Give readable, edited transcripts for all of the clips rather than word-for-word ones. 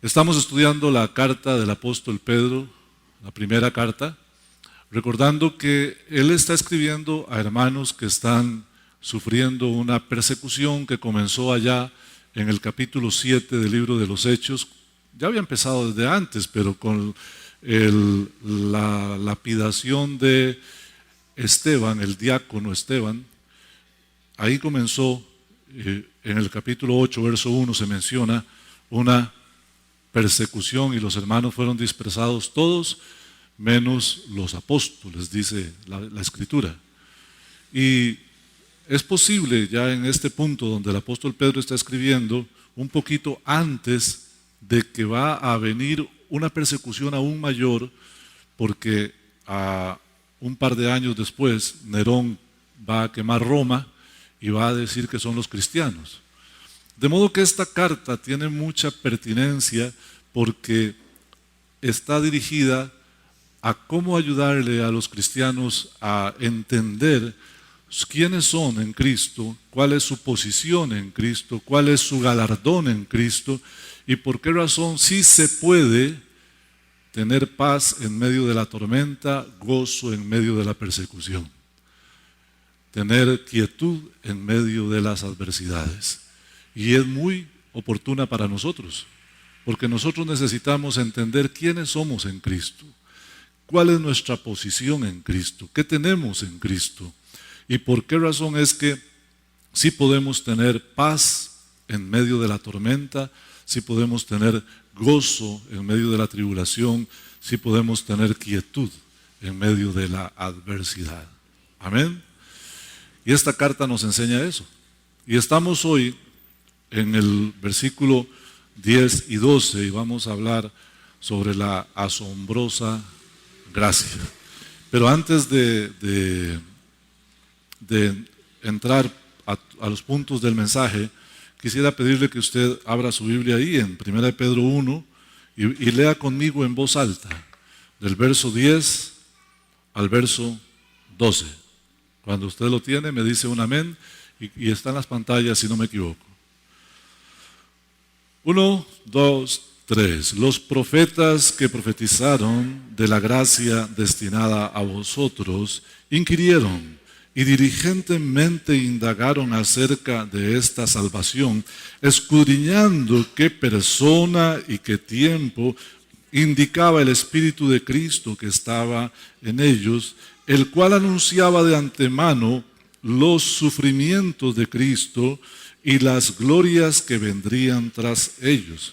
Estamos estudiando la carta del apóstol Pedro, la primera carta, recordando que él está escribiendo a hermanos que están sufriendo una persecución que comenzó allá en el capítulo 7 del libro de los Hechos. Ya había empezado desde antes, pero con la lapidación de Esteban, el diácono Esteban, ahí comenzó, en el capítulo 8, verso 1, se menciona una persecución y los hermanos fueron dispersados todos, menos los apóstoles, dice la Escritura. Y es posible ya en este punto donde el apóstol Pedro está escribiendo, un poquito antes de que va a venir una persecución aún mayor, porque un par de años después Nerón va a quemar Roma y va a decir que son los cristianos. De modo que esta carta tiene mucha pertinencia porque está dirigida a cómo ayudarle a los cristianos a entender quiénes son en Cristo, cuál es su posición en Cristo, cuál es su galardón en Cristo y por qué razón sí se puede tener paz en medio de la tormenta, gozo en medio de la persecución, tener quietud en medio de las adversidades. Y es muy oportuna para nosotros, porque nosotros necesitamos entender quiénes somos en Cristo, cuál es nuestra posición en Cristo, qué tenemos en Cristo y por qué razón es que sí podemos tener paz en medio de la tormenta, sí podemos tener gozo en medio de la tribulación, sí podemos tener quietud en medio de la adversidad. Amén. Y esta carta nos enseña eso. Y estamos hoy en el versículo 10 y 12 y vamos a hablar sobre la asombrosa gracia. Pero antes de entrar a los puntos del mensaje, quisiera pedirle que usted abra su Biblia ahí en 1 Pedro 1 y lea conmigo en voz alta, del verso 10 al verso 12. Cuando usted lo tiene, me dice un amén y está en las pantallas si no me equivoco. 1, 2, 3. Los profetas que profetizaron de la gracia destinada a vosotros inquirieron y diligentemente indagaron acerca de esta salvación, escudriñando qué persona y qué tiempo indicaba el Espíritu de Cristo que estaba en ellos, el cual anunciaba de antemano los sufrimientos de Cristo y las glorias que vendrían tras ellos.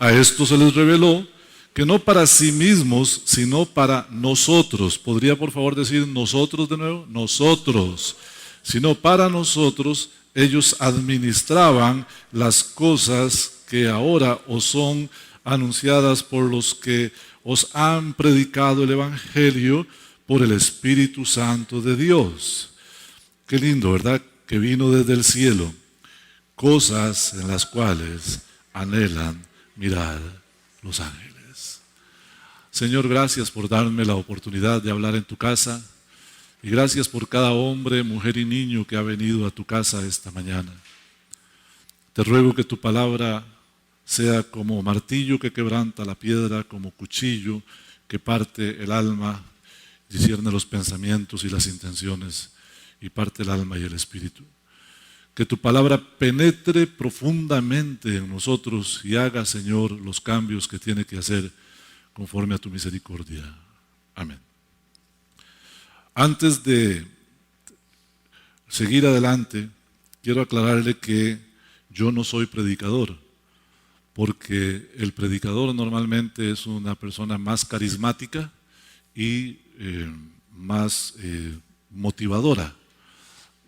A esto se les reveló que no para sí mismos, sino para nosotros. ¿Podría por favor decir nosotros de nuevo? Nosotros. Sino para nosotros, ellos administraban las cosas que ahora os son anunciadas por los que os han predicado el Evangelio por el Espíritu Santo de Dios. Qué lindo, ¿verdad? Que vino desde el cielo. Cosas en las cuales anhelan mirar los ángeles. Señor, gracias por darme la oportunidad de hablar en tu casa y gracias por cada hombre, mujer y niño que ha venido a tu casa esta mañana. Te ruego que tu palabra sea como martillo que quebranta la piedra, como cuchillo que parte el alma, discierne los pensamientos y las intenciones y parte el alma y el espíritu. Que tu palabra penetre profundamente en nosotros y haga, Señor, los cambios que tiene que hacer conforme a tu misericordia. Amén. Antes de seguir adelante, quiero aclararle que yo no soy predicador, porque el predicador normalmente es una persona más carismática y más motivadora.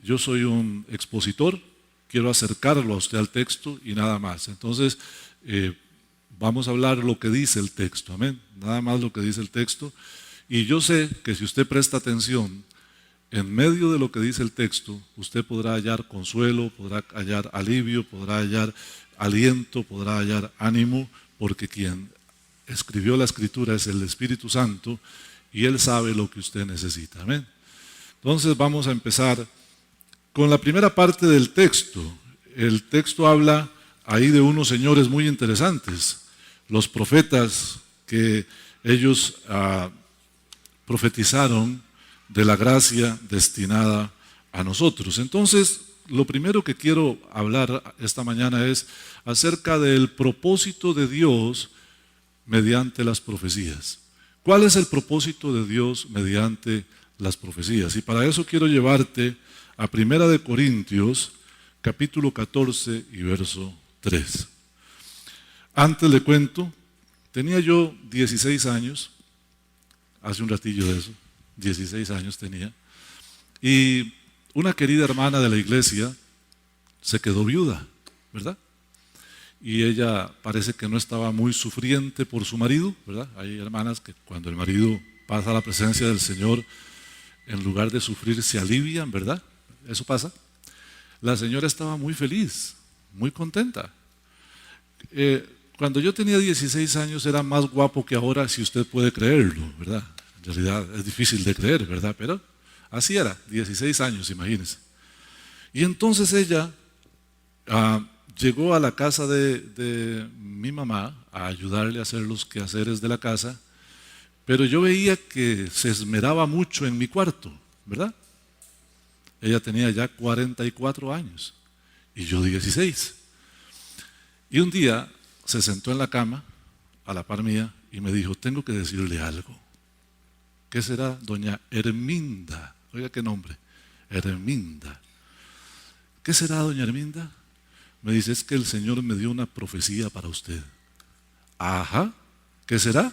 Yo soy un expositor, quiero acercarlo a usted al texto y nada más. Entonces, vamos a hablar lo que dice el texto, amén. Nada más lo que dice el texto. Y yo sé que si usted presta atención, en medio de lo que dice el texto, usted podrá hallar consuelo, podrá hallar alivio, podrá hallar aliento, podrá hallar ánimo, porque quien escribió la Escritura es el Espíritu Santo y Él sabe lo que usted necesita, amén. Entonces vamos a empezar con la primera parte del texto. El texto habla ahí de unos señores muy interesantes, los profetas que ellos profetizaron de la gracia destinada a nosotros. Entonces, lo primero que quiero hablar esta mañana es acerca del propósito de Dios mediante las profecías. ¿Cuál es el propósito de Dios mediante las profecías? Y para eso quiero llevarte a 1 Corintios, capítulo 14 y verso 3. Antes le cuento, tenía yo 16 años, hace un ratillo de eso, 16 años tenía, y una querida hermana de la iglesia se quedó viuda, ¿verdad? Y ella parece que no estaba muy sufriente por su marido, ¿verdad? Hay hermanas que cuando el marido pasa a la presencia del Señor, en lugar de sufrir se alivian, ¿verdad? Eso pasa. La señora estaba muy feliz, muy contenta. Cuando yo tenía 16 años era más guapo que ahora, si usted puede creerlo, ¿verdad? En realidad es difícil de creer, ¿verdad? Pero así era, 16 años, imagínense. Y entonces ella llegó a la casa de mi mamá a ayudarle a hacer los quehaceres de la casa, pero yo veía que se esmeraba mucho en mi cuarto, ¿verdad? Ella tenía ya 44 años y yo 16. Y un día se sentó en la cama a la par mía y me dijo, tengo que decirle algo. ¿Qué será? Doña Herminda. Oiga qué nombre, Herminda. ¿Qué será, doña Herminda? Me dice, es que el Señor me dio una profecía para usted. Ajá, ¿qué será?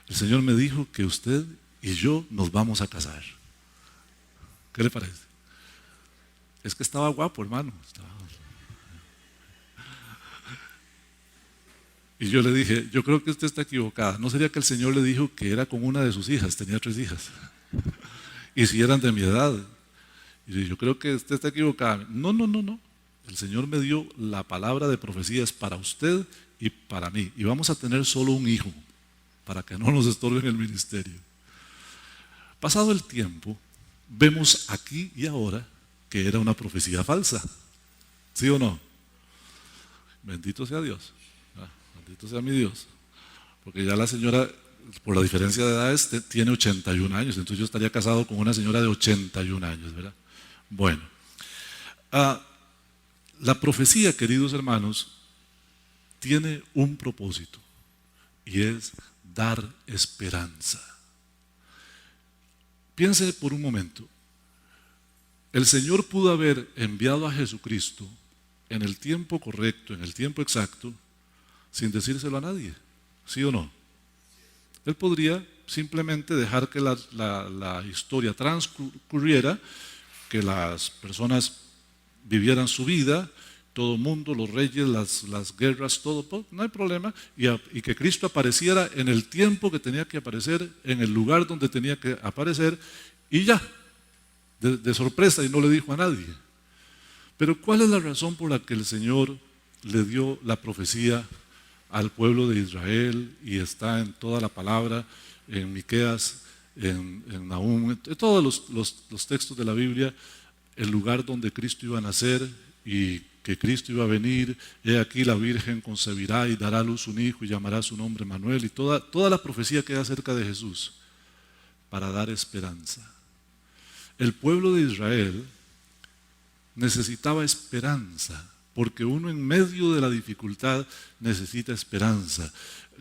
El Señor me dijo que usted y yo nos vamos a casar. ¿Qué le parece? Es que estaba guapo, hermano. Y yo le dije, yo creo que usted está equivocada. ¿No sería que el Señor le dijo que era con una de sus hijas? Tenía 3 hijas. Y si eran de mi edad. Y yo creo que usted está equivocada. No. El Señor me dio la palabra de profecías para usted y para mí. Y vamos a tener solo un hijo, para que no nos estorben el ministerio. Pasado el tiempo, vemos aquí y ahora que era una profecía falsa. ¿Sí o no? Bendito sea Dios. Bendito sea mi Dios. Porque ya la señora, por la diferencia de edades, tiene 81 años. Entonces yo estaría casado con una señora de 81 años, ¿verdad? Bueno. La profecía, queridos hermanos, tiene un propósito y es dar esperanza. Piense por un momento. El Señor pudo haber enviado a Jesucristo en el tiempo correcto, en el tiempo exacto, sin decírselo a nadie, ¿sí o no? Él podría simplemente dejar que la historia transcurriera, que las personas vivieran su vida, todo el mundo, los reyes, las guerras, todo, no hay problema, y que Cristo apareciera en el tiempo que tenía que aparecer, en el lugar donde tenía que aparecer, y ya, de sorpresa, y no le dijo a nadie. Pero ¿cuál es la razón por la que el Señor le dio la profecía al pueblo de Israel y está en toda la palabra, en Miqueas, en Nahum, en todos los textos de la Biblia, el lugar donde Cristo iba a nacer y que Cristo iba a venir? He aquí la Virgen concebirá y dará a luz un hijo y llamará su nombre Manuel, y toda la profecía que hay acerca de Jesús para dar esperanza. El pueblo de Israel necesitaba esperanza, porque uno en medio de la dificultad necesita esperanza.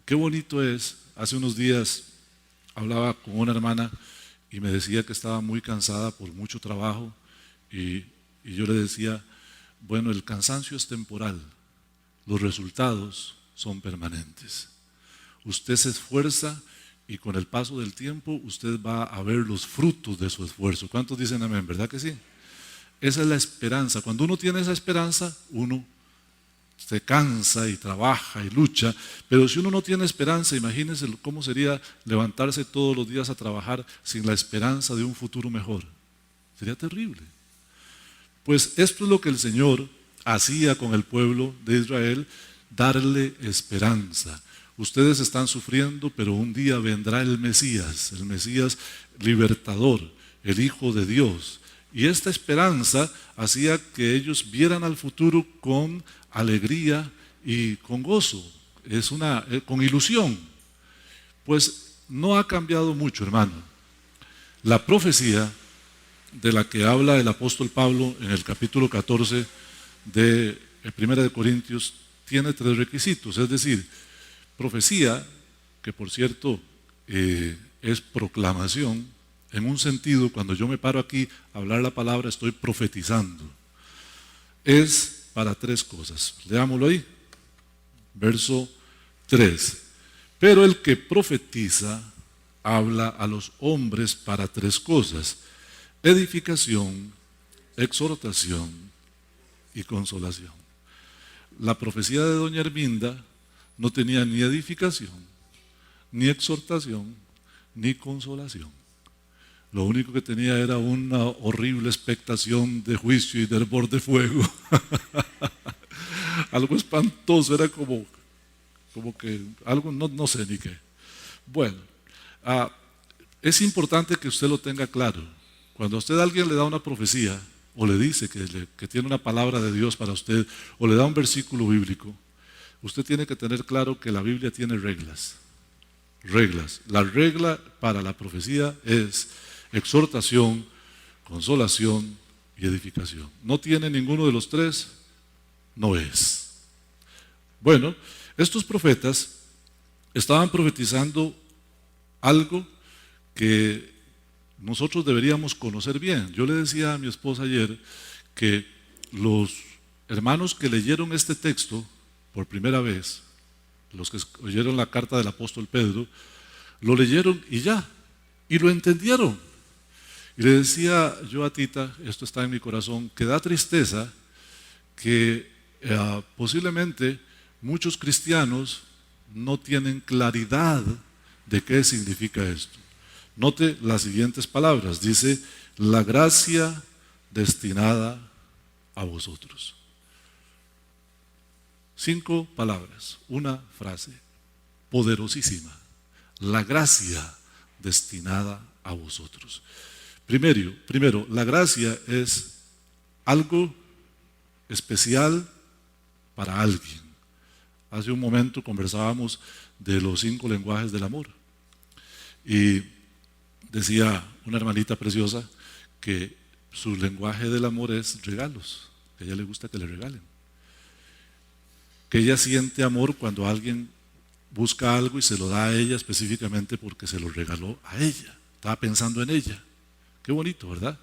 Qué bonito es. Hace unos días hablaba con una hermana y me decía que estaba muy cansada por mucho trabajo y yo le decía, bueno, el cansancio es temporal, los resultados son permanentes. Usted se esfuerza y con el paso del tiempo usted va a ver los frutos de su esfuerzo. ¿Cuántos dicen amén? ¿Verdad que sí? Esa es la esperanza. Cuando uno tiene esa esperanza, uno se cansa y trabaja y lucha, pero si uno no tiene esperanza, imagínense cómo sería levantarse todos los días a trabajar sin la esperanza de un futuro mejor. Sería terrible. Pues esto es lo que el Señor hacía con el pueblo de Israel, darle esperanza. Ustedes están sufriendo, pero un día vendrá el Mesías libertador, el Hijo de Dios. Y esta esperanza hacía que ellos vieran al futuro con alegría y con gozo. es con ilusión. Pues no ha cambiado mucho, hermano. La profecía de la que habla el apóstol Pablo en el capítulo 14 de 1 de Corintios tiene 3 requisitos, es decir, profecía, que por cierto es proclamación, en un sentido, cuando yo me paro aquí a hablar la palabra, estoy profetizando. Es para 3 cosas. Leámoslo ahí. Verso 3. Pero el que profetiza habla a los hombres para 3 cosas: edificación, exhortación y consolación. La profecía de doña Herminda no tenía ni edificación, ni exhortación, ni consolación. Lo único que tenía era una horrible expectación de juicio y de hervor de fuego. Algo espantoso, era como que algo, no sé ni qué. Bueno, es importante que usted lo tenga claro. Cuando a usted alguien le da una profecía, o le dice que tiene una palabra de Dios para usted, o le da un versículo bíblico, usted tiene que tener claro que la Biblia tiene reglas. Reglas. La regla para la profecía es exhortación, consolación y edificación. No tiene ninguno de los 3, no es. Bueno, estos profetas estaban profetizando algo que nosotros deberíamos conocer bien. Yo le decía a mi esposa ayer que los hermanos que leyeron este texto por primera vez, los que oyeron la carta del apóstol Pedro, lo leyeron y ya, y lo entendieron. Y le decía yo a Tita, esto está en mi corazón, que da tristeza que posiblemente muchos cristianos no tienen claridad de qué significa esto. Note las siguientes palabras, dice: la gracia destinada a vosotros. 5 palabras, una frase poderosísima: la gracia destinada a vosotros. Primero, la gracia es algo especial para alguien. Hace un momento conversábamos de los 5 lenguajes del amor y decía una hermanita preciosa que su lenguaje del amor es regalos, que a ella le gusta que le regalen, que ella siente amor cuando alguien busca algo y se lo da a ella específicamente porque se lo regaló a ella, estaba pensando en ella. Qué bonito, ¿verdad?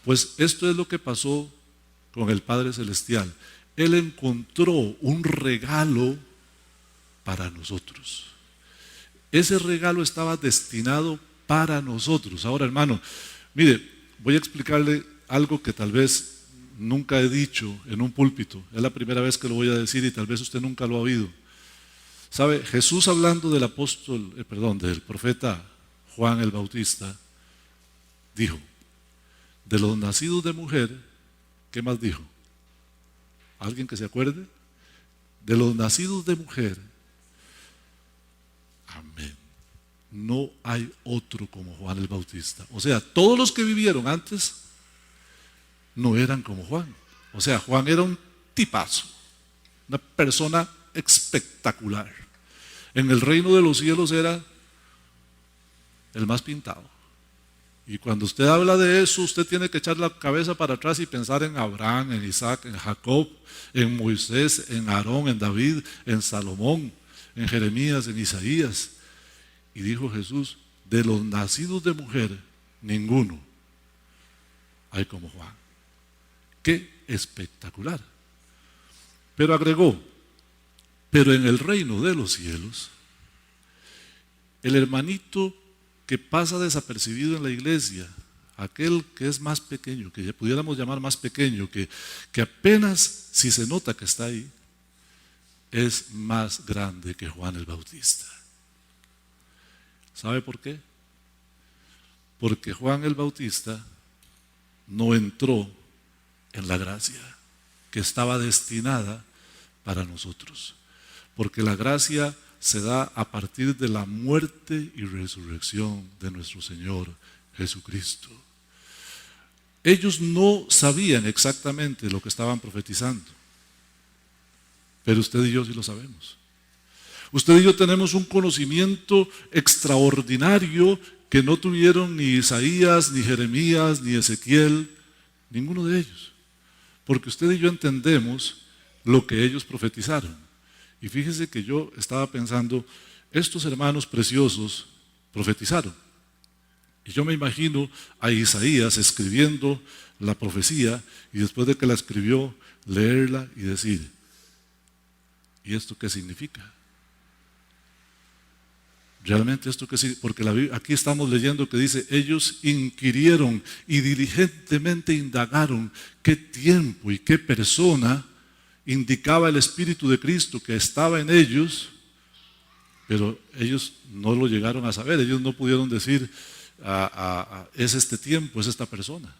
Pues esto es lo que pasó con el Padre Celestial. Él encontró un regalo para nosotros. Ese regalo estaba destinado para nosotros. Ahora, hermano, mire, voy a explicarle algo que tal vez nunca he dicho en un púlpito. Es la primera vez que lo voy a decir y tal vez usted nunca lo ha oído. ¿Sabe? Jesús, hablando del del profeta Juan el Bautista, dijo: de los nacidos de mujer, ¿qué más dijo? ¿Alguien que se acuerde? De los nacidos de mujer, amén, no hay otro como Juan el Bautista. O sea, todos los que vivieron antes no eran como Juan. O sea, Juan era un tipazo, una persona espectacular. En el reino de los cielos era el más pintado. Y cuando usted habla de eso, usted tiene que echar la cabeza para atrás y pensar en Abraham, en Isaac, en Jacob, en Moisés, en Aarón, en David, en Salomón, en Jeremías, en Isaías. Y dijo Jesús: de los nacidos de mujer, ninguno hay como Juan. ¡Qué espectacular! Pero agregó: pero en el reino de los cielos, el hermanito que pasa desapercibido en la iglesia, aquel que es más pequeño, que ya pudiéramos llamar más pequeño, que apenas si se nota que está ahí, es más grande que Juan el Bautista. ¿Sabe por qué? Porque Juan el Bautista no entró en la gracia que estaba destinada para nosotros, porque la gracia se da a partir de la muerte y resurrección de nuestro Señor Jesucristo. Ellos no sabían exactamente lo que estaban profetizando, pero usted y yo sí lo sabemos. Usted y yo tenemos un conocimiento extraordinario que no tuvieron ni Isaías, ni Jeremías, ni Ezequiel, ninguno de ellos. Porque usted y yo entendemos lo que ellos profetizaron. Y fíjese que yo estaba pensando, estos hermanos preciosos profetizaron. Y yo me imagino a Isaías escribiendo la profecía y después de que la escribió, leerla y decir, ¿y esto qué significa? Realmente esto que sí, porque aquí estamos leyendo que dice, ellos inquirieron y diligentemente indagaron qué tiempo y qué persona indicaba el Espíritu de Cristo que estaba en ellos, pero ellos no lo llegaron a saber, ellos no pudieron decir, es este tiempo, es esta persona.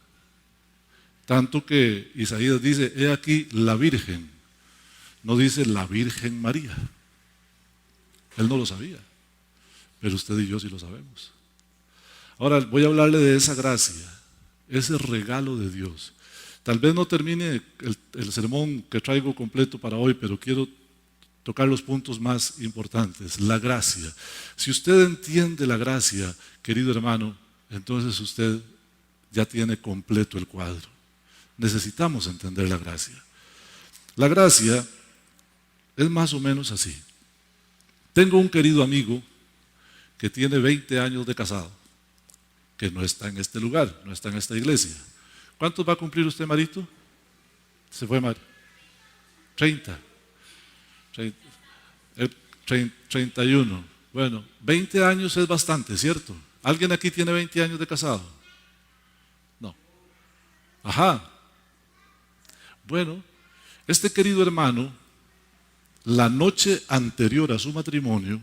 Tanto que Isaías dice, he aquí la Virgen, no dice la Virgen María. Él no lo sabía, pero usted y yo sí lo sabemos. Ahora voy a hablarle de esa gracia, ese regalo de Dios. Tal vez no termine el sermón que traigo completo para hoy, pero quiero tocar los puntos más importantes. La gracia. Si usted entiende la gracia, querido hermano, entonces usted ya tiene completo el cuadro. Necesitamos entender la gracia. La gracia es más o menos así. Tengo un querido amigo que tiene 20 años de casado, que no está en este lugar, no está en esta iglesia. ¿Cuántos va a cumplir usted, Marito? Se fue, Mar. 30. 31. Bueno, 20 años es bastante, ¿cierto? ¿Alguien aquí tiene 20 años de casado? No. Ajá. Bueno, este querido hermano, la noche anterior a su matrimonio,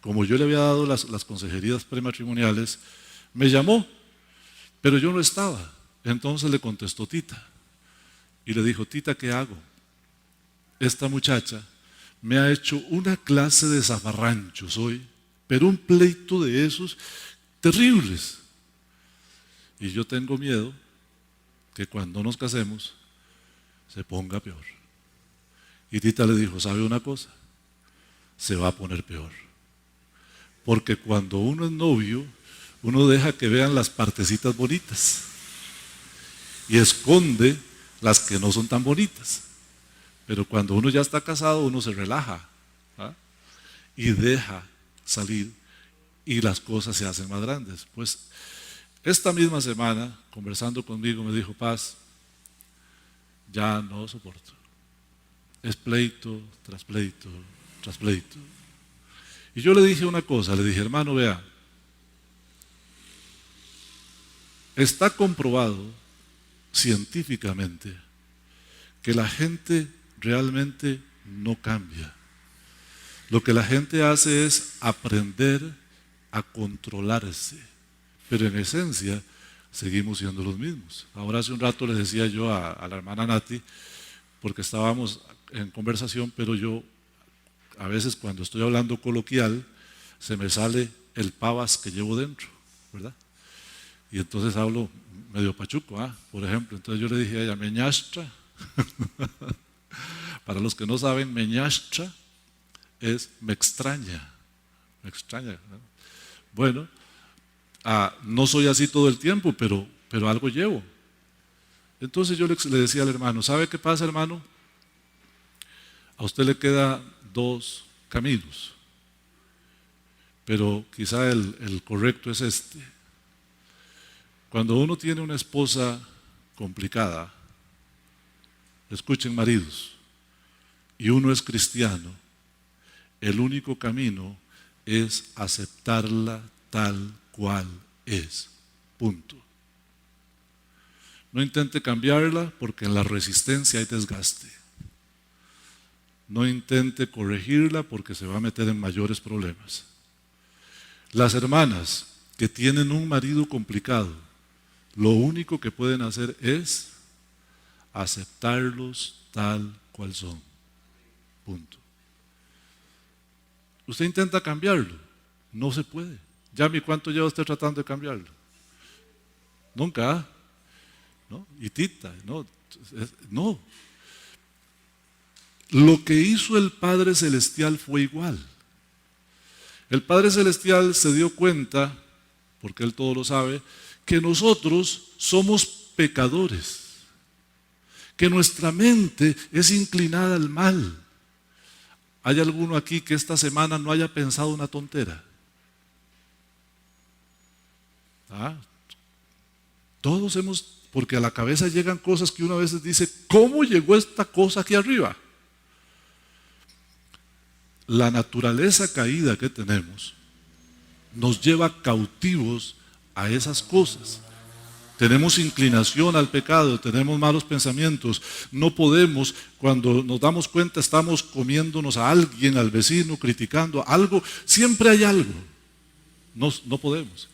como yo le había dado las consejerías prematrimoniales, me llamó, pero yo no estaba. Entonces le contestó Tita y le dijo, Tita, ¿qué hago? Esta muchacha me ha hecho una clase de zafarranchos hoy, pero un pleito de esos terribles. Y yo tengo miedo que cuando nos casemos se ponga peor. Y Tita le dijo, ¿sabe una cosa? Se va a poner peor. Porque cuando uno es novio, uno deja que vean las partecitas bonitas y esconde las que no son tan bonitas. Pero cuando uno ya está casado, uno se relaja, ¿ah? Y deja salir y las cosas se hacen más grandes. Pues esta misma semana, conversando conmigo, me dijo, Paz, ya no soporto. Es pleito tras pleito tras pleito. Y yo le dije una cosa, le dije, hermano, vea, está comprobado científicamente que la gente realmente no cambia. Lo que la gente hace es aprender a controlarse, pero en esencia seguimos siendo los mismos. Ahora hace un rato les decía yo a la hermana Nati, porque estábamos en conversación, pero yo a veces cuando estoy hablando coloquial se me sale el pavas que llevo dentro, ¿verdad? Y entonces hablo medio pachuco, por ejemplo. Entonces yo le dije a ella, meñastra. Para los que no saben, meñastra es me extraña, ¿no? Bueno, no soy así todo el tiempo, pero algo llevo. Entonces yo le decía al hermano, ¿sabe qué pasa, hermano? A usted le queda 2 caminos, pero quizá el correcto es este. Cuando uno tiene una esposa complicada, escuchen maridos, y uno es cristiano, el único camino es aceptarla tal cual es. Punto. No intente cambiarla porque en la resistencia hay desgaste. No intente corregirla porque se va a meter en mayores problemas. Las hermanas que tienen un marido complicado, lo único que pueden hacer es aceptarlos tal cual son. Punto. Usted intenta cambiarlo, no se puede. Yami, ¿cuánto lleva usted tratando de cambiarlo? Nunca, ¿no? Y Tita, no. Lo que hizo el Padre Celestial fue igual. El Padre Celestial se dio cuenta, porque Él todo lo sabe, que nosotros somos pecadores, que nuestra mente es inclinada al mal. ¿Hay alguno aquí que esta semana no haya pensado una tontera? Todos hemos, porque a la cabeza llegan cosas que uno a veces dice, ¿cómo llegó esta cosa aquí arriba? La naturaleza caída que tenemos nos lleva cautivos a esas cosas. Tenemos inclinación al pecado, tenemos malos pensamientos. No podemos, cuando nos damos cuenta, estamos comiéndonos a alguien, al vecino, criticando algo. Siempre hay algo. No podemos.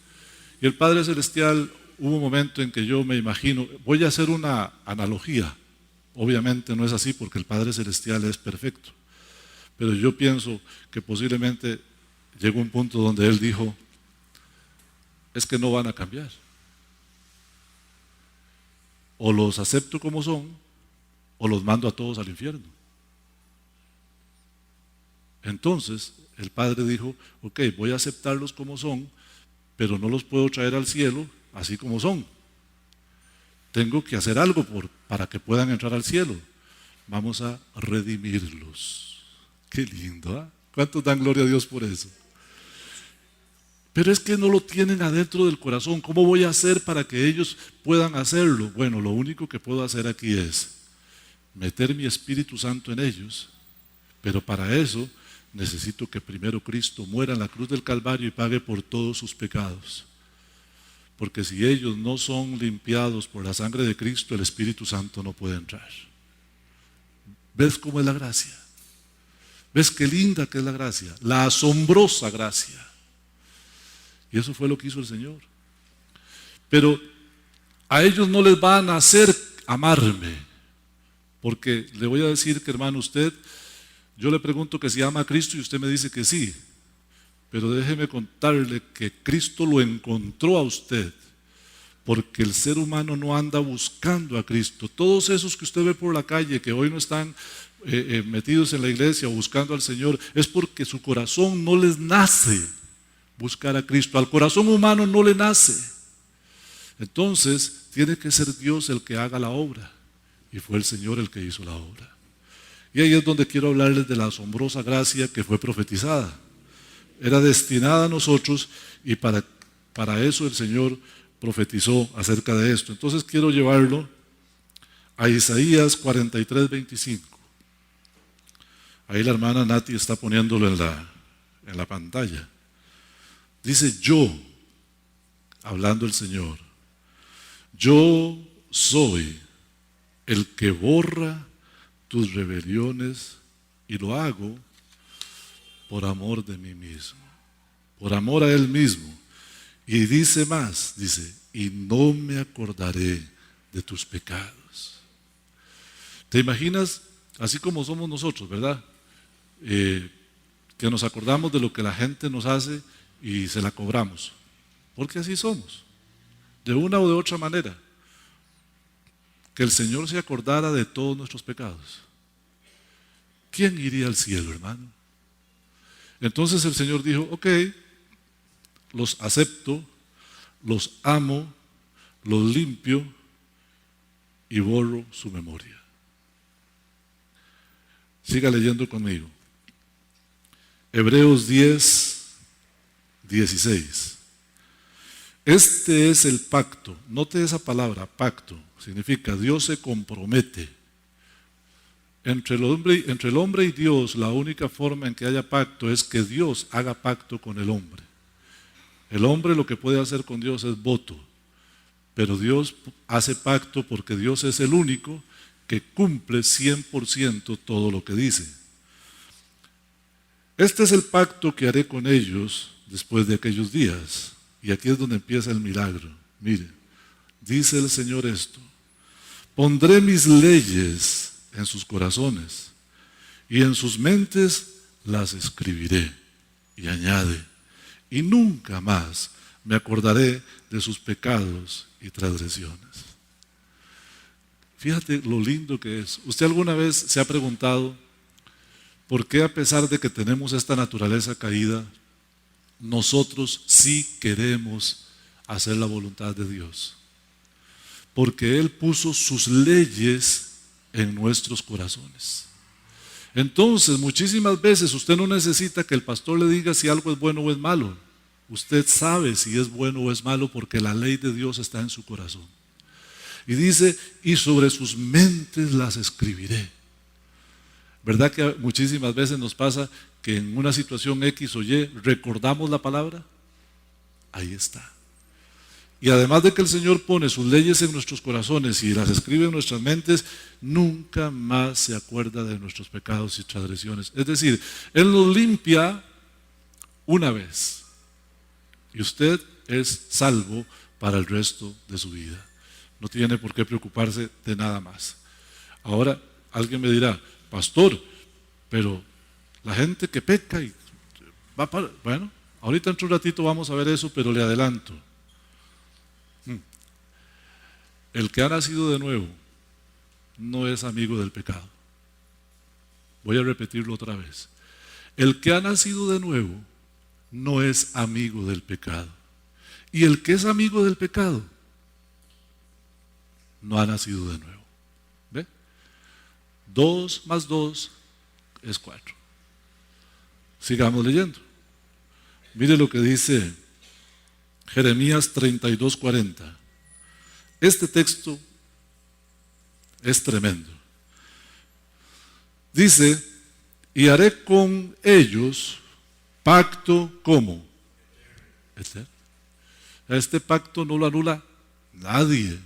Y el Padre Celestial, hubo un momento en que yo me imagino, voy a hacer una analogía. Obviamente no es así porque el Padre Celestial es perfecto. Pero yo pienso que posiblemente llegó un punto donde Él dijo, es que no van a cambiar. O los acepto como son, o los mando a todos al infierno. Entonces, el Padre dijo, ok, voy a aceptarlos como son, pero no los puedo traer al cielo así como son. Tengo que hacer algo para que puedan entrar al cielo. Vamos a redimirlos. Qué lindo, ¿eh? ¿Cuántos dan gloria a Dios por eso? Pero es que no lo tienen adentro del corazón. ¿Cómo voy a hacer para que ellos puedan hacerlo? Bueno, lo único que puedo hacer aquí es meter mi Espíritu Santo en ellos, pero para eso necesito que primero Cristo muera en la cruz del Calvario y pague por todos sus pecados. Porque si ellos no son limpiados por la sangre de Cristo, el Espíritu Santo no puede entrar. ¿Ves cómo es la gracia? ¿Ves qué linda que es la gracia? La asombrosa gracia. Y eso fue lo que hizo el Señor. Pero a ellos no les van a hacer amarme. Porque le voy a decir que, hermano, yo le pregunto que si ama a Cristo y usted me dice que sí. Pero déjeme contarle que Cristo lo encontró a usted. Porque el ser humano no anda buscando a Cristo. Todos esos que usted ve por la calle, que hoy no están metidos en la iglesia o buscando al Señor, es porque su corazón no les nace buscar a Cristo. Al corazón humano no le nace. Entonces tiene que ser Dios el que haga la obra, y fue el Señor el que hizo la obra. Y ahí es donde quiero hablarles de la asombrosa gracia que fue profetizada. Era destinada a nosotros, y para eso el Señor profetizó acerca de esto. Entonces quiero llevarlo a Isaías 43:25. Ahí la hermana Nati está poniéndolo en la pantalla. Dice, yo, hablando el Señor, yo soy el que borra tus rebeliones y lo hago por amor de mí mismo, por amor a Él mismo. Y dice más, dice, y no me acordaré de tus pecados. ¿Te imaginas? Así como somos nosotros, ¿verdad? Que nos acordamos de lo que la gente nos hace y se la cobramos, porque así somos, de una o de otra manera. Que el Señor se acordara de todos nuestros pecados. ¿Quién iría al cielo, hermano? Entonces el Señor dijo, ok, los acepto, los amo, los limpio y borro su memoria. Siga leyendo conmigo. Hebreos 10:16. Este es el pacto. Note esa palabra, pacto. Significa Dios se compromete. Entre el hombre y Dios, la única forma en que haya pacto es que Dios haga pacto con el hombre. El hombre lo que puede hacer con Dios es voto, pero Dios hace pacto porque Dios es el único que cumple 100% todo lo que dice. Este es el pacto que haré con ellos después de aquellos días. Y aquí es donde empieza el milagro. Mire, dice el Señor esto: pondré mis leyes en sus corazones y en sus mentes las escribiré. Y añade, y nunca más me acordaré de sus pecados y transgresiones. Fíjate lo lindo que es. ¿Usted alguna vez se ha preguntado ¿Por qué a pesar de que tenemos esta naturaleza caída, nosotros sí queremos hacer la voluntad de Dios? Porque Él puso sus leyes en nuestros corazones. Entonces, muchísimas veces usted no necesita que el pastor le diga si algo es bueno o es malo. Usted sabe si es bueno o es malo porque la ley de Dios está en su corazón. Y dice, y sobre sus mentes las escribiré. ¿Verdad que muchísimas veces nos pasa que en una situación X o Y recordamos la palabra? Ahí está. Y además de que el Señor pone sus leyes en nuestros corazones y las escribe en nuestras mentes, nunca más se acuerda de nuestros pecados y transgresiones. Es decir, Él nos limpia una vez y usted es salvo para el resto de su vida. No tiene por qué preocuparse de nada más. Ahora, alguien me dirá, pastor, pero la gente que peca y va para... Bueno, ahorita en un ratito vamos a ver eso, pero le adelanto. El que ha nacido de nuevo no es amigo del pecado. Voy a repetirlo otra vez. El que ha nacido de nuevo no es amigo del pecado. Y el que es amigo del pecado no ha nacido de nuevo. ¿Ve? 2 más 2 es 4. Sigamos leyendo. Mire lo que dice Jeremías 32:40. Este texto es tremendo. Dice, y haré con ellos pacto como eterno. Este pacto no lo anula nadie,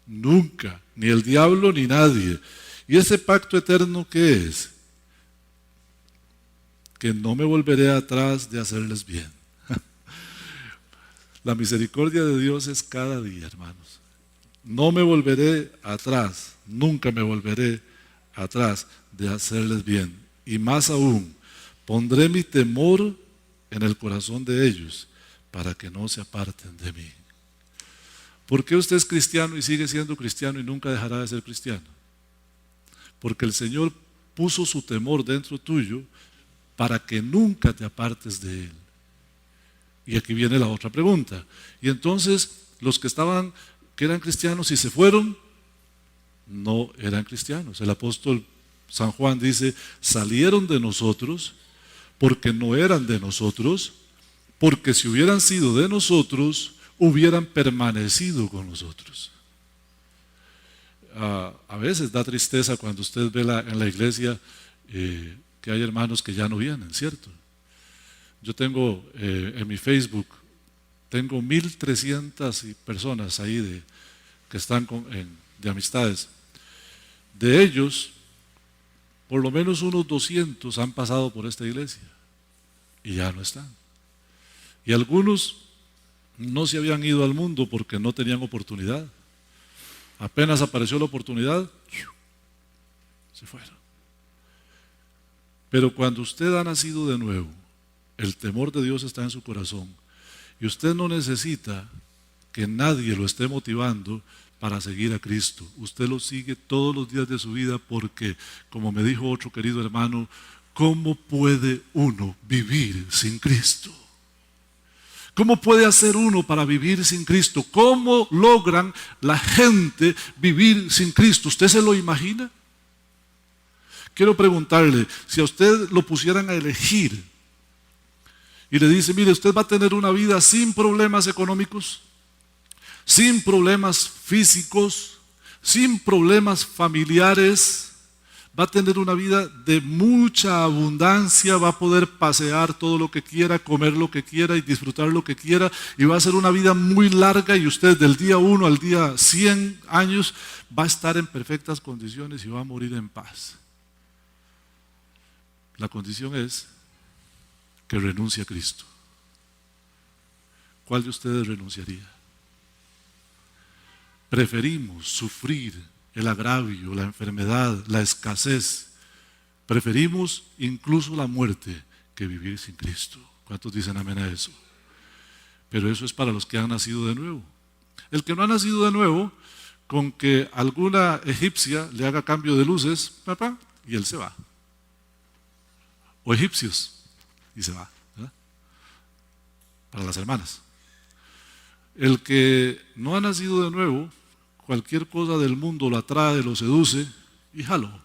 nunca, ni el diablo ni nadie. ¿Y ese pacto eterno qué es? Que no me volveré atrás de hacerles bien. La misericordia de Dios es cada día, hermanos. No me volveré atrás, nunca me volveré atrás de hacerles bien. Y más aún, pondré mi temor en el corazón de ellos para que no se aparten de mí. ¿Por qué usted es cristiano y sigue siendo cristiano y nunca dejará de ser cristiano? Porque el Señor puso su temor dentro tuyo para que nunca te apartes de Él. Y aquí viene la otra pregunta. Y entonces, los que eran cristianos y se fueron, no eran cristianos. El apóstol San Juan dice, salieron de nosotros porque no eran de nosotros, porque si hubieran sido de nosotros, hubieran permanecido con nosotros. A veces da tristeza cuando usted ve en la iglesia que hay hermanos que ya no vienen, ¿cierto? Yo tengo en mi Facebook, tengo 1,300 personas ahí que están de amistades. De ellos, por lo menos unos 200 han pasado por esta iglesia y ya no están. Y algunos no se habían ido al mundo porque no tenían oportunidad. Apenas apareció la oportunidad, se fueron. Pero cuando usted ha nacido de nuevo, el temor de Dios está en su corazón y usted no necesita que nadie lo esté motivando para seguir a Cristo. Usted lo sigue todos los días de su vida porque, como me dijo otro querido hermano, ¿cómo puede uno vivir sin Cristo? ¿Cómo puede hacer uno para vivir sin Cristo? ¿Cómo logran la gente vivir sin Cristo? ¿Usted se lo imagina? Quiero preguntarle, si a usted lo pusieran a elegir y le dice, mire, usted va a tener una vida sin problemas económicos, sin problemas físicos, sin problemas familiares, va a tener una vida de mucha abundancia, va a poder pasear todo lo que quiera, comer lo que quiera y disfrutar lo que quiera, y va a ser una vida muy larga y usted del día 1 al día 100 años va a estar en perfectas condiciones y va a morir en paz. La condición es que renuncie a Cristo. ¿Cuál de ustedes renunciaría? Preferimos sufrir el agravio, la enfermedad, la escasez. Preferimos incluso la muerte que vivir sin Cristo. ¿Cuántos dicen amén a eso? Pero eso es para los que han nacido de nuevo. El que no ha nacido de nuevo, con que alguna egipcia le haga cambio de luces, papá, y él se va. o egipcios, y se va, ¿verdad? Para las hermanas. El que no ha nacido de nuevo, cualquier cosa del mundo lo atrae, lo seduce y jalo.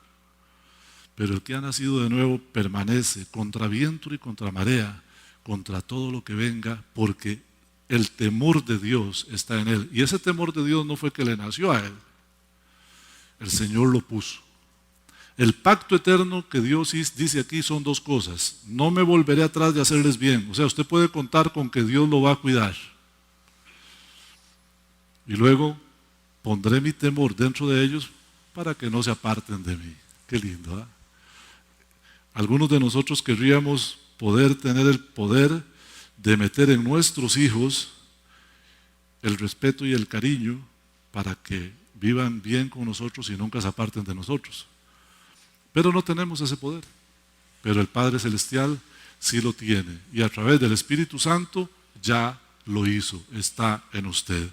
Pero el que ha nacido de nuevo permanece contra viento y contra marea, contra todo lo que venga, porque el temor de Dios está en él. Y ese temor de Dios no fue que le nació a él, el Señor lo puso. El pacto eterno que Dios dice aquí son dos cosas: no me volveré atrás de hacerles bien. O sea, usted puede contar con que Dios lo va a cuidar. Y luego pondré mi temor dentro de ellos para que no se aparten de mí. Qué lindo, ¿eh? Algunos de nosotros querríamos poder tener el poder de meter en nuestros hijos el respeto y el cariño para que vivan bien con nosotros y nunca se aparten de nosotros. Pero no tenemos ese poder. Pero el Padre Celestial sí lo tiene. Y a través del Espíritu Santo ya lo hizo. Está en usted.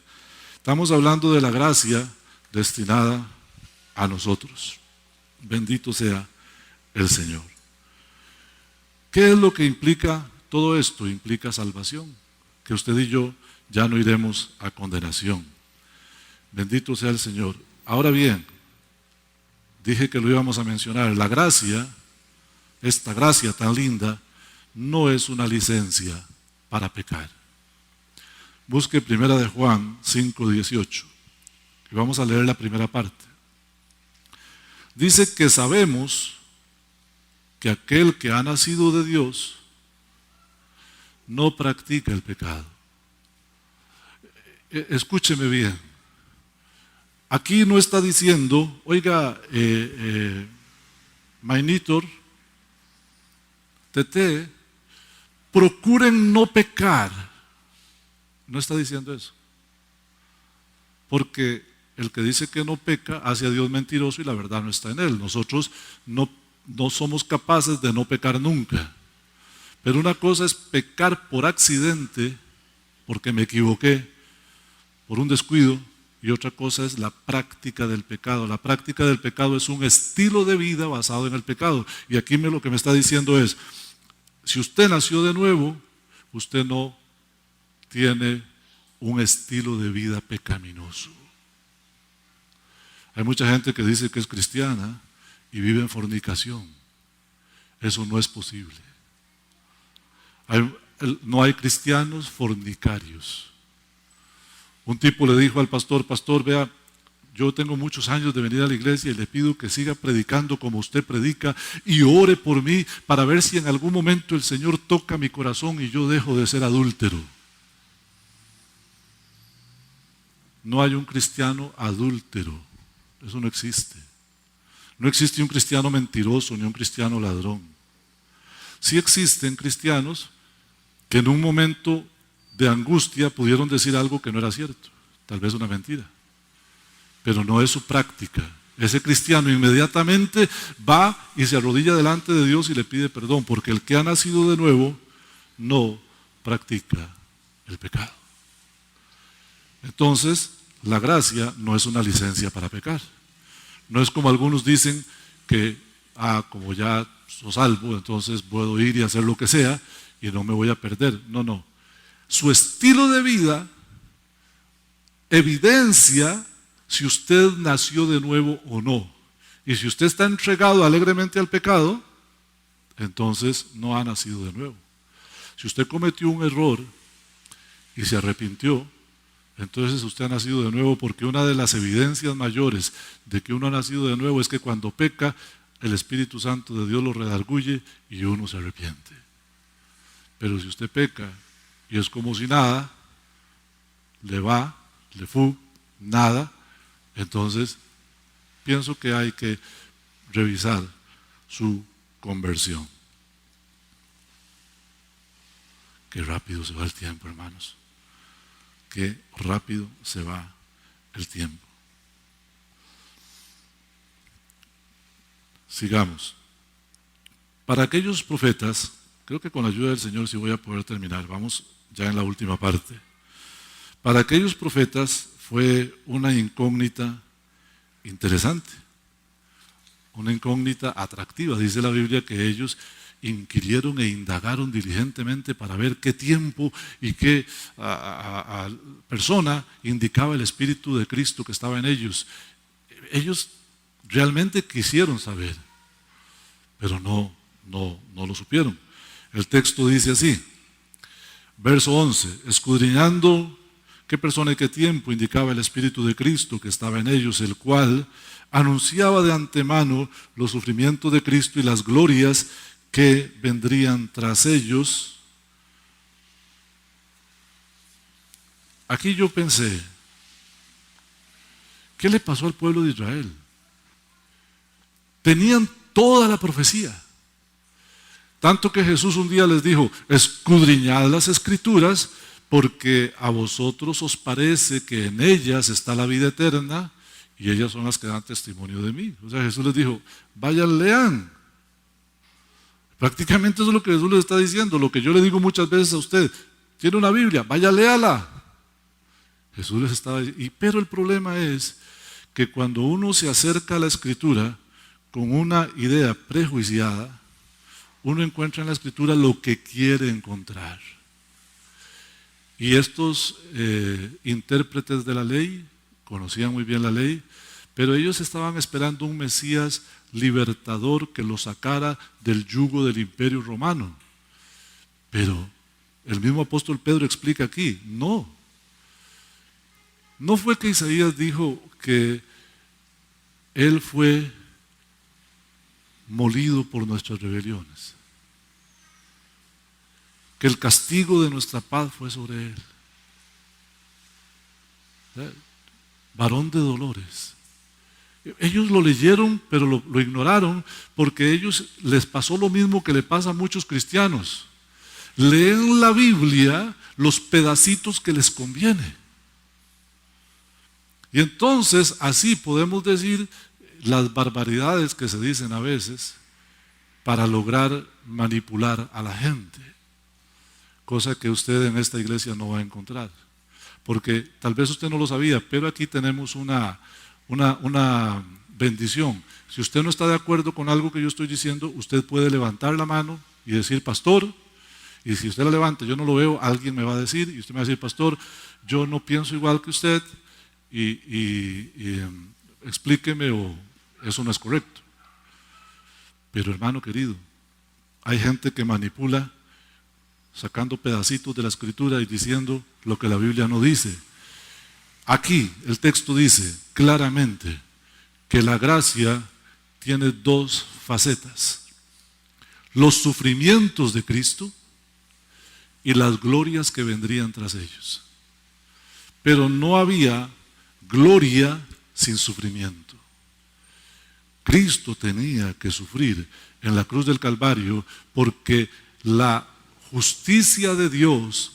Estamos hablando de la gracia destinada a nosotros. Bendito sea el Señor. ¿Qué es lo que implica todo esto? Implica salvación. Que usted y yo ya no iremos a condenación. Bendito sea el Señor. Ahora bien, dije que lo íbamos a mencionar. La gracia, esta gracia tan linda, no es una licencia para pecar. Busque 1 Juan 5:18 y vamos a leer la primera parte. Dice que sabemos que aquel que ha nacido de Dios no practica el pecado. Escúcheme bien. Aquí no está diciendo, oiga, Mainitor, Tete, procuren no pecar. No está diciendo eso. Porque el que dice que no peca hace a Dios mentiroso y la verdad no está en él. Nosotros no somos capaces de no pecar nunca. Pero una cosa es pecar por accidente, porque me equivoqué, por un descuido, y otra cosa es la práctica del pecado. La práctica del pecado es un estilo de vida basado en el pecado. Y aquí lo que me está diciendo es, si usted nació de nuevo, usted no tiene un estilo de vida pecaminoso. Hay mucha gente que dice que es cristiana y vive en fornicación. Eso no es posible. No hay cristianos fornicarios. Un tipo le dijo al pastor, pastor, vea, yo tengo muchos años de venir a la iglesia y le pido que siga predicando como usted predica y ore por mí para ver si en algún momento el Señor toca mi corazón y yo dejo de ser adúltero. No hay un cristiano adúltero, eso no existe. No existe un cristiano mentiroso ni un cristiano ladrón. Sí existen cristianos que en un momento de angustia pudieron decir algo que no era cierto, tal vez una mentira, pero no es su práctica. Ese cristiano inmediatamente va y se arrodilla delante de Dios y le pide perdón, porque el que ha nacido de nuevo no practica el pecado. Entonces, la gracia no es una licencia para pecar. No es como algunos dicen que, como ya soy salvo, entonces puedo ir y hacer lo que sea y no me voy a perder. No, no. Su estilo de vida evidencia si usted nació de nuevo o no. Y si usted está entregado alegremente al pecado, entonces no ha nacido de nuevo. Si usted cometió un error y se arrepintió, entonces usted ha nacido de nuevo, porque una de las evidencias mayores de que uno ha nacido de nuevo es que cuando peca, el Espíritu Santo de Dios lo redarguye y uno se arrepiente. Pero si usted peca y es como si nada, nada, entonces pienso que hay que revisar su conversión. Qué rápido se va el tiempo, hermanos. Qué rápido se va el tiempo. Sigamos. Para aquellos profetas, creo que con la ayuda del Señor sí voy a poder terminar. Vamos ya en la última parte. Para aquellos profetas fue una incógnita interesante, una incógnita atractiva. Dice la Biblia que ellos inquirieron e indagaron diligentemente para ver qué tiempo y qué persona indicaba el Espíritu de Cristo que estaba en ellos. Ellos realmente quisieron saber, pero no lo supieron. El texto dice así, verso 11, escudriñando qué persona y qué tiempo indicaba el Espíritu de Cristo que estaba en ellos, el cual anunciaba de antemano los sufrimientos de Cristo y las glorias que vendrían tras ellos. Aquí yo pensé, ¿qué le pasó al pueblo de Israel? Tenían toda la profecía. Tanto que Jesús un día les dijo, escudriñad las Escrituras, porque a vosotros os parece que en ellas está la vida eterna, y ellas son las que dan testimonio de mí. O sea, Jesús les dijo, vayan, lean. Prácticamente eso es lo que Jesús les está diciendo, lo que yo le digo muchas veces a usted. Tiene una Biblia, vaya, léala. Jesús les estaba diciendo, pero el problema es que cuando uno se acerca a la Escritura con una idea prejuiciada, uno encuentra en la Escritura lo que quiere encontrar. Y estos intérpretes de la ley conocían muy bien la ley, pero ellos estaban esperando un Mesías libertador que los sacara del yugo del imperio romano. Pero el mismo apóstol Pedro explica aquí, no fue que Isaías dijo que él fue molido por nuestras rebeliones, que el castigo de nuestra paz fue sobre él, varón de dolores. Ellos lo leyeron, pero lo ignoraron, porque a ellos les pasó lo mismo que le pasa a muchos cristianos. Leen la Biblia los pedacitos que les conviene. Y entonces así podemos decir las barbaridades que se dicen a veces para lograr manipular a la gente, cosa que usted en esta iglesia no va a encontrar, porque tal vez usted no lo sabía, pero aquí tenemos una bendición. Si usted no está de acuerdo con algo que yo estoy diciendo, usted puede levantar la mano y decir, pastor, y si usted la levanta, yo no lo veo, alguien me va a decir, y usted me va a decir, pastor, yo no pienso igual que usted, explíqueme, o eso no es correcto. Pero hermano querido, hay gente que manipula sacando pedacitos de la Escritura y diciendo lo que la Biblia no dice. Aquí el texto dice claramente que la gracia tiene dos facetas: los sufrimientos de Cristo y las glorias que vendrían tras ellos. Pero no había gloria sin sufrimiento. Cristo tenía que sufrir en la cruz del Calvario porque la justicia de Dios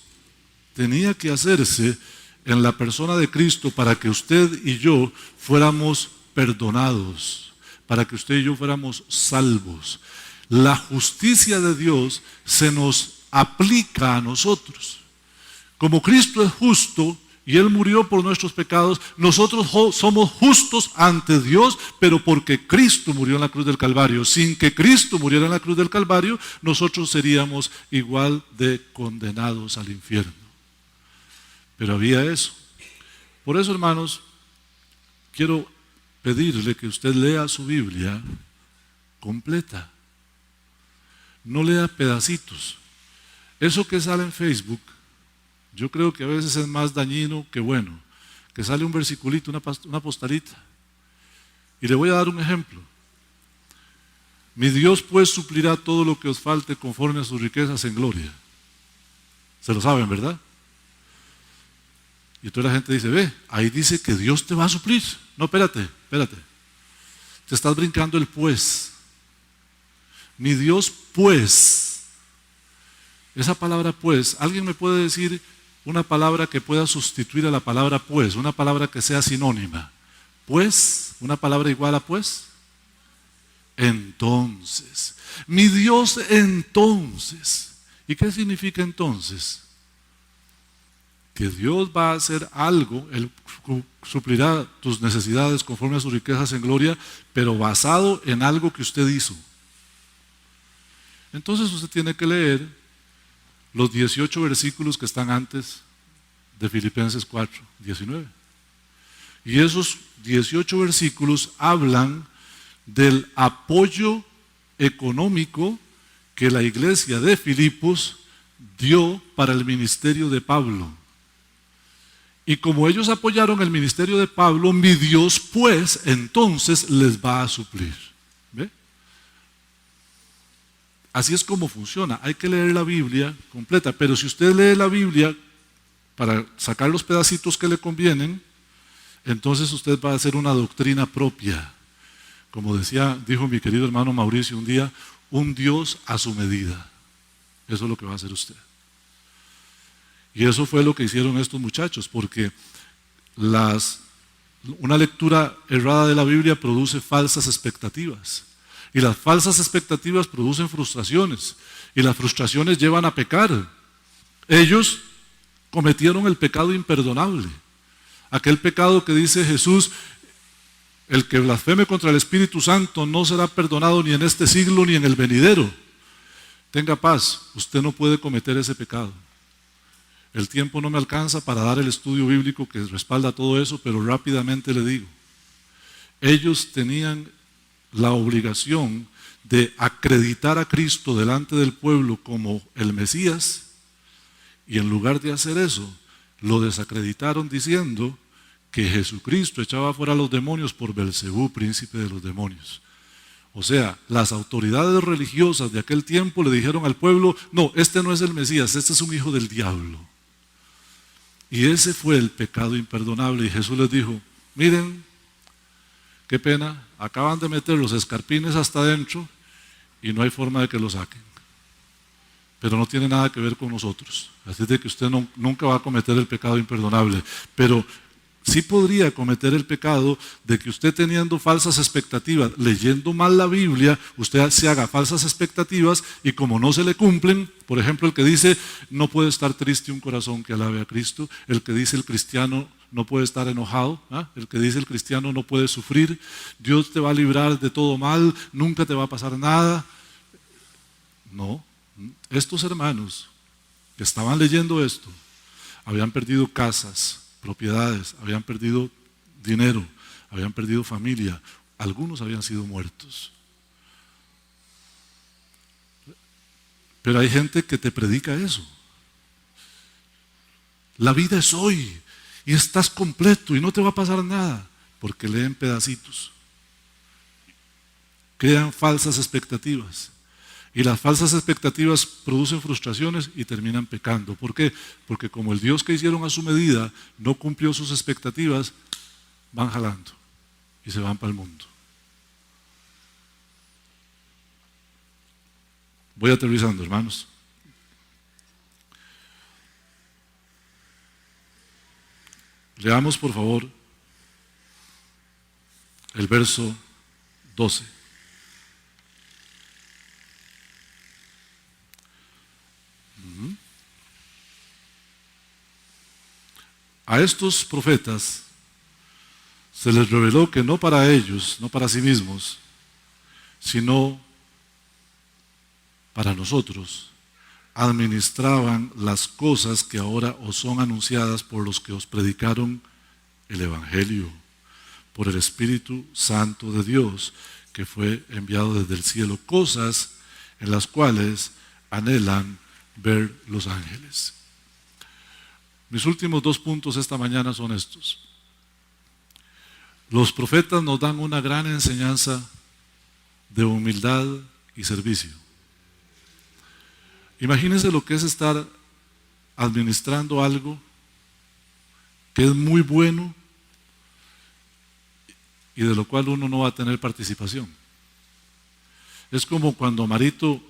tenía que hacerse en la persona de Cristo para que usted y yo fuéramos perdonados, para que usted y yo fuéramos salvos. La justicia de Dios se nos aplica a nosotros. Como Cristo es justo y Él murió por nuestros pecados, nosotros somos justos ante Dios, pero porque Cristo murió en la cruz del Calvario. Sin que Cristo muriera en la cruz del Calvario, nosotros seríamos igual de condenados al infierno. Pero había eso. Por eso, hermanos, quiero pedirle que usted lea su Biblia completa. No lea pedacitos. Eso que sale en Facebook, yo creo que a veces es más dañino que bueno. Que sale un versiculito, una postalita. Y le voy a dar un ejemplo. Mi Dios pues suplirá todo lo que os falte conforme a sus riquezas en gloria. Se lo saben, ¿verdad? Y toda la gente dice, ve, ahí dice que Dios te va a suplir. No, espérate. Te estás brincando el pues. Mi Dios pues. Esa palabra pues, ¿alguien me puede decir una palabra que pueda sustituir a la palabra pues? Una palabra que sea sinónima. Pues, una palabra igual a pues. Entonces. Mi Dios entonces. ¿Y qué significa entonces? Que Dios va a hacer algo, Él suplirá tus necesidades conforme a sus riquezas en gloria, pero basado en algo que usted hizo. Entonces usted tiene que leer los 18 versículos que están antes de Filipenses 4, 19. Y esos 18 versículos hablan del apoyo económico que la iglesia de Filipos dio para el ministerio de Pablo. Y como ellos apoyaron el ministerio de Pablo, mi Dios pues entonces les va a suplir. ¿Ve? Así es como funciona. Hay que leer la Biblia completa, pero si usted lee la Biblia para sacar los pedacitos que le convienen, entonces usted va a hacer una doctrina propia. Como dijo mi querido hermano Mauricio un día, un Dios a su medida. Eso es lo que va a hacer usted. Y eso fue lo que hicieron estos muchachos, porque una lectura errada de la Biblia produce falsas expectativas. Y las falsas expectativas producen frustraciones. Y las frustraciones llevan a pecar. Ellos cometieron el pecado imperdonable. Aquel pecado que dice Jesús, el que blasfeme contra el Espíritu Santo no será perdonado ni en este siglo ni en el venidero. Tenga paz, usted no puede cometer ese pecado. El tiempo no me alcanza para dar el estudio bíblico que respalda todo eso, pero rápidamente le digo. Ellos tenían la obligación de acreditar a Cristo delante del pueblo como el Mesías, y en lugar de hacer eso, lo desacreditaron diciendo que Jesucristo echaba fuera a los demonios por Belcebú, príncipe de los demonios. O sea, las autoridades religiosas de aquel tiempo le dijeron al pueblo, no, este no es el Mesías, este es un hijo del diablo. Y ese fue el pecado imperdonable. Y Jesús les dijo, miren, qué pena, acaban de meter los escarpines hasta adentro y no hay forma de que lo saquen. Pero no tiene nada que ver con nosotros. Así de que usted nunca va a cometer el pecado imperdonable. Pero sí podría cometer el pecado de que usted, teniendo falsas expectativas, leyendo mal la Biblia, usted se haga falsas expectativas y como no se le cumplen, por ejemplo, el que dice no puede estar triste un corazón que alabe a Cristo, el que dice el cristiano no puede estar enojado, el que dice el cristiano no puede sufrir, Dios te va a librar de todo mal, nunca te va a pasar nada. No, estos hermanos que estaban leyendo esto habían perdido casas, propiedades, habían perdido dinero, habían perdido familia, algunos habían sido muertos. Pero hay gente que te predica eso. La vida es hoy y estás completo y no te va a pasar nada, porque leen pedacitos, crean falsas expectativas. Y las falsas expectativas producen frustraciones y terminan pecando. ¿Por qué? Porque como el Dios que hicieron a su medida no cumplió sus expectativas, van jalando y se van para el mundo. Voy aterrizando, hermanos. Leamos, por favor, el verso 12. A estos profetas se les reveló que no para ellos, no para sí mismos, sino para nosotros, administraban las cosas que ahora os son anunciadas por los que os predicaron el Evangelio, por el Espíritu Santo de Dios, que fue enviado desde el cielo, cosas en las cuales anhelan ver los ángeles. Mis últimos 2 puntos esta mañana son estos. Los profetas nos dan una gran enseñanza de humildad y servicio. Imagínense lo que es estar administrando algo que es muy bueno y de lo cual uno no va a tener participación. Es como cuando Marito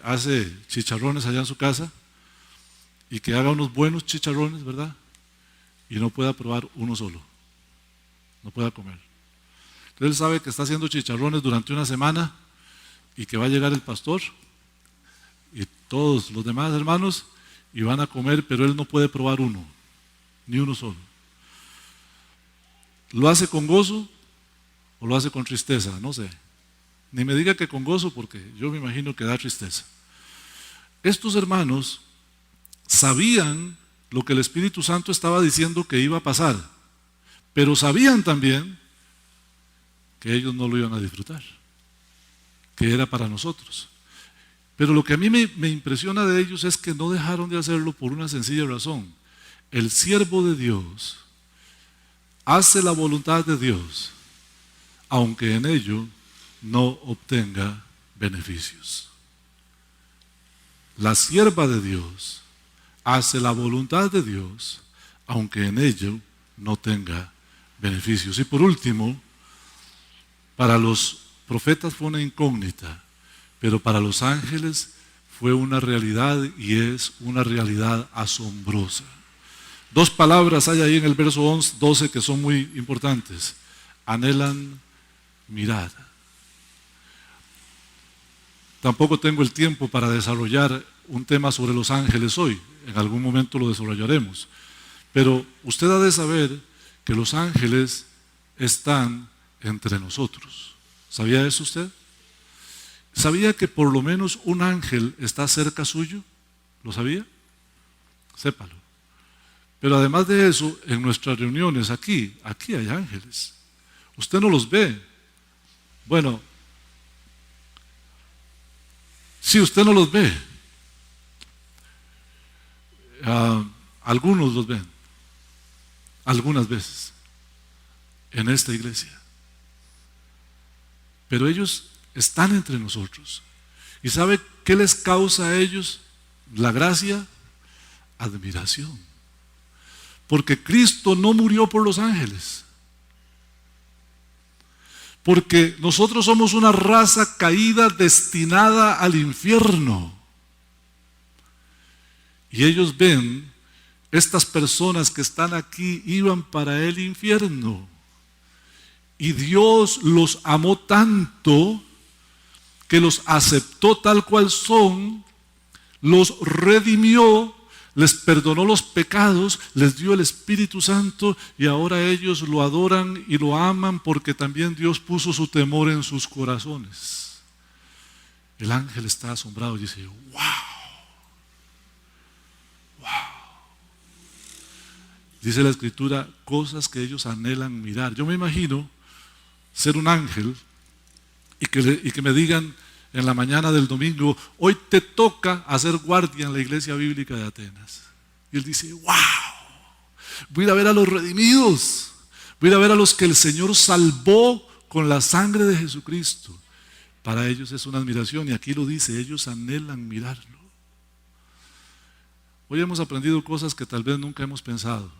hace chicharrones allá en su casa y que haga unos buenos chicharrones, ¿verdad? Y no pueda probar uno solo, no pueda comer. Entonces él sabe que está haciendo chicharrones durante una semana y que va a llegar el pastor y todos los demás hermanos y van a comer, pero él no puede probar uno, ni uno solo. ¿Lo hace con gozo o lo hace con tristeza? No sé. Ni me diga que con gozo, porque yo me imagino que da tristeza. estos hermanos sabían lo que el Espíritu Santo estaba diciendo que iba a pasar, pero sabían también que ellos no lo iban a disfrutar, que era para nosotros. Pero lo que a mí me impresiona de ellos es que no dejaron de hacerlo por una sencilla razón. El siervo de Dios hace la voluntad de Dios, aunque en ello no obtenga beneficios. La sierva de Dios hace la voluntad de Dios, aunque en ello no tenga beneficios. Y por último, para los profetas fue una incógnita, pero para los ángeles fue una realidad y es una realidad asombrosa. Dos palabras hay ahí en el verso 12 que son muy importantes. Anhelan mirar. Tampoco tengo el tiempo para desarrollar un tema sobre los ángeles hoy. En algún momento lo desarrollaremos. Pero usted ha de saber que los ángeles están entre nosotros. ¿Sabía eso usted? ¿Sabía que por lo menos un ángel está cerca suyo? ¿Lo sabía? Sépalo. Pero además de eso, en nuestras reuniones aquí hay ángeles. Usted no los ve. Bueno, si usted no los ve, algunos los ven, algunas veces, en esta iglesia. Pero ellos están entre nosotros. ¿Y sabe qué les causa a ellos la gracia? Admiración. Porque Cristo no murió por los ángeles. Porque nosotros somos una raza caída destinada al infierno. Y ellos ven, estas personas que están aquí iban para el infierno. Y Dios los amó tanto que los aceptó tal cual son, los redimió, les perdonó los pecados, les dio el Espíritu Santo y ahora ellos lo adoran y lo aman porque también Dios puso su temor en sus corazones. El ángel está asombrado y dice, wow, wow. Dice la Escritura, cosas que ellos anhelan mirar. Yo me imagino ser un ángel y que me digan en la mañana del domingo, hoy te toca hacer guardia en la iglesia bíblica de Atenas. Y él dice, wow, voy a ir a ver a los redimidos, voy a ir a ver a los que el Señor salvó con la sangre de Jesucristo. Para ellos es una admiración y aquí lo dice, ellos anhelan mirarlo. Hoy hemos aprendido cosas que tal vez nunca hemos pensado.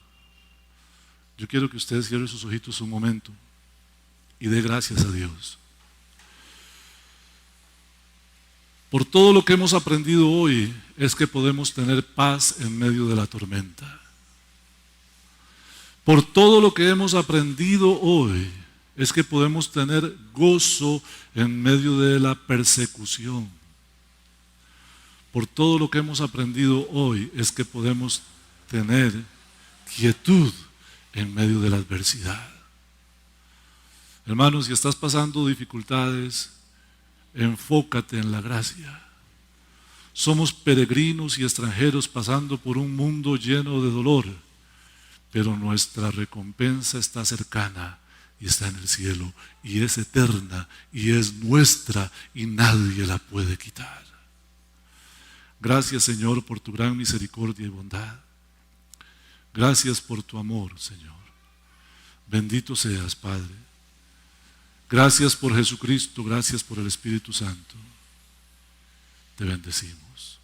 Yo quiero que ustedes cierren sus ojitos un momento y dé gracias a Dios por todo lo que hemos aprendido hoy. Es que podemos tener paz en medio de la tormenta. Por todo lo que hemos aprendido hoy es que podemos tener gozo en medio de la persecución. Por todo lo que hemos aprendido hoy es que podemos tener quietud en medio de la adversidad. Hermanos, si estás pasando dificultades, enfócate en la gracia. Somos peregrinos y extranjeros pasando por un mundo lleno de dolor, pero nuestra recompensa está cercana y está en el cielo y es eterna y es nuestra y nadie la puede quitar. Gracias, Señor, por tu gran misericordia y bondad. Gracias por tu amor, Señor. Bendito seas, Padre. Gracias por Jesucristo, gracias por el Espíritu Santo. Te bendecimos.